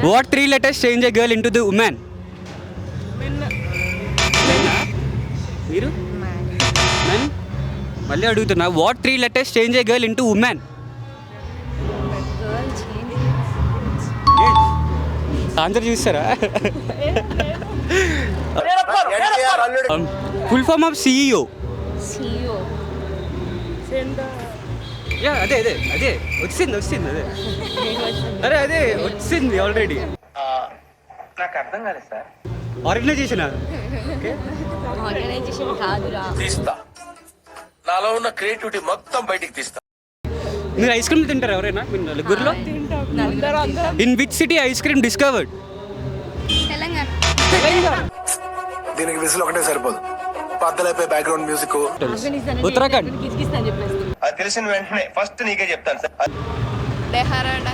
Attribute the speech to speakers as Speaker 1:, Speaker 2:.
Speaker 1: What 3 letters change a girl into the woman? మీరు మెన్ మళ్ళీ అడుగుతున్నా, what 3 letters change a girl into woman? Answer చూస్తారా? Full form of CEO. Yeah అదే అదే అదే వచ్చింది అదే అదే వచ్చింది ఆల్రెడీ.
Speaker 2: నాకు అర్థం కాలేదు సార్.
Speaker 1: ఆర్గనైజేషన్
Speaker 3: తీస్తా, నాలో ఉన్న క్రియేటివిటీ మొత్తం బయటికి తీస్తా.
Speaker 1: మీరు ఐస్ క్రీమ్ తింటారు ఎవరైనా మీరు నలుగురిలో? In which city ice cream discovered?
Speaker 4: Telangana.
Speaker 3: దీనికి విసులు ఒకటే సరిపోదు, పద్దలైపోయి బ్యాక్గ్రౌండ్ మ్యూజిక్.
Speaker 1: ఉత్తరాఖండ్.
Speaker 2: అది తెలిసిన వెంటనే ఫస్ట్ నీకే చెప్తాను సార్.
Speaker 4: డెహ్రాడూన్.